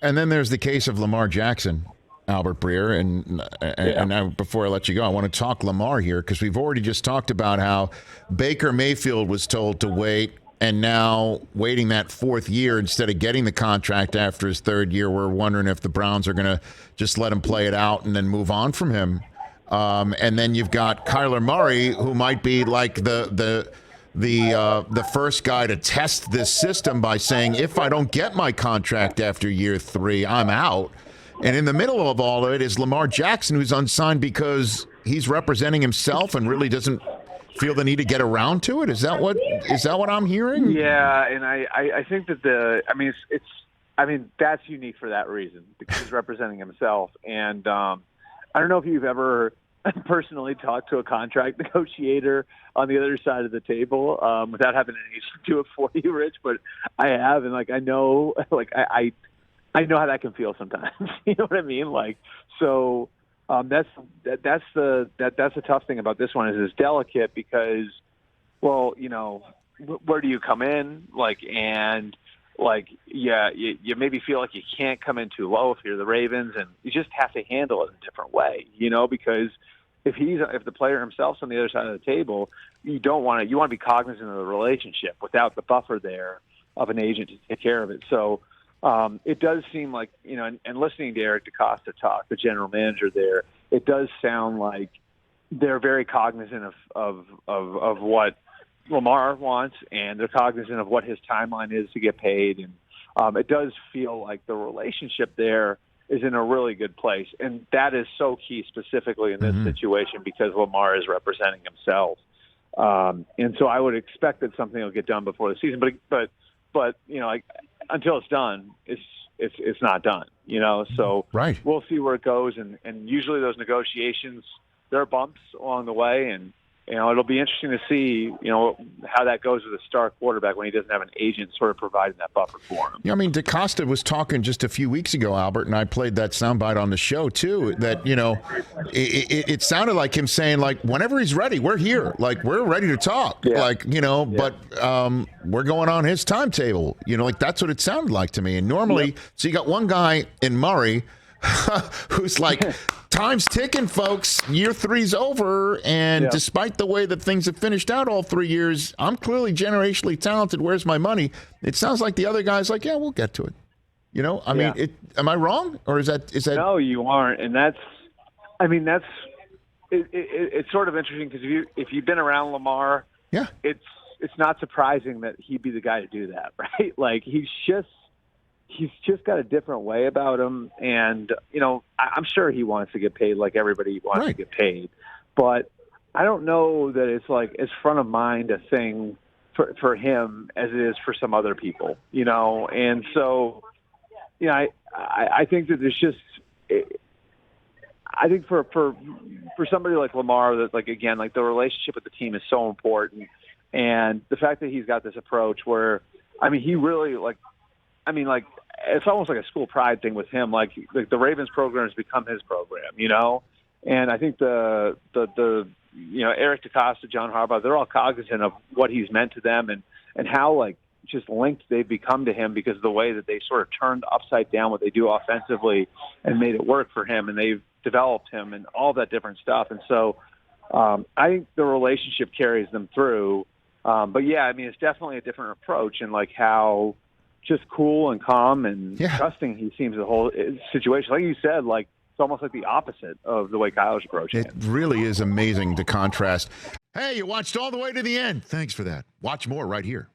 And then there's the case of Lamar Jackson, Albert Breer. And now, before I let you go, I want to talk Lamar here because we've already just talked about how Baker Mayfield was told to wait. And now waiting that fourth year instead of getting the contract after his third year, we're wondering if the Browns are going to just let him play it out and then move on from him. And then you've got Kyler Murray, who might be like the first guy to test this system by saying, if I don't get my contract after year 3, I'm out. And in the middle of all of it is Lamar Jackson, who's unsigned because he's representing himself and really doesn't feel the need to get around to it. Is that what I'm hearing? Yeah, and I think that that's unique for that reason because he's representing himself. And I don't know if you've ever personally talked to a contract negotiator on the other side of the table without having an agent do it for you, Rich, but I have, and I know how that can feel sometimes. You know what I mean? So that's the tough thing about this one is it's delicate because, well, where do you come in? You maybe feel like you can't come in too low if you're the Ravens, and you just have to handle it in a different way, because if the player himself's on the other side of the table, you want to be cognizant of the relationship without the buffer there of an agent to take care of it. So it does seem like, and listening to Eric DeCosta talk, the general manager there, it does sound like they're very cognizant of what Lamar wants, and they're cognizant of what his timeline is to get paid. And it does feel like the relationship there is in a really good place. And that is so key specifically in this situation because Lamar is representing himself. And so I would expect that something will get done before the season, but until it's done, it's not done, so right. We'll see where it goes. And usually those negotiations, there are bumps along the way, and it'll be interesting to see, how that goes with a star quarterback when he doesn't have an agent sort of providing that buffer for him. Yeah, I mean, DeCosta was talking just a few weeks ago, Albert, and I played that soundbite on the show too, that, it sounded like him saying, whenever he's ready, we're here. We're ready to talk. Yeah. But we're going on his timetable. That's what it sounded like to me. And normally, so you got one guy in Murray who's time's ticking, folks. Year 3's over, and despite the way that things have finished out all 3 years, I'm clearly generationally talented. Where's my money? It sounds like the other guy's yeah, we'll get to it. I mean, am I wrong, or is that? No, you aren't, and it's sort of interesting because if you've been around Lamar, it's not surprising that he'd be the guy to do that, right? He's just got a different way about him. And, I'm sure he wants to get paid like everybody wants to get paid. But I don't know that it's as front of mind a thing for him as it is for some other people, And so, I think that there's just I think for somebody like Lamar, that again, the relationship with the team is so important. And the fact that he's got this approach where, he really it's almost like a school pride thing with him. The Ravens program has become his program, And I think the Eric DeCosta, John Harbaugh, they're all cognizant of what he's meant to them and how just linked they've become to him because of the way that they sort of turned upside down what they do offensively and made it work for him, and they've developed him and all that different stuff. And so I think the relationship carries them through. But it's definitely a different approach and how just cool and calm and trusting he seems the whole situation. Like you said, it's almost like the opposite of the way Kyle's approaching it. It really is amazing to contrast. Hey, you watched all the way to the end. Thanks for that. Watch more right here.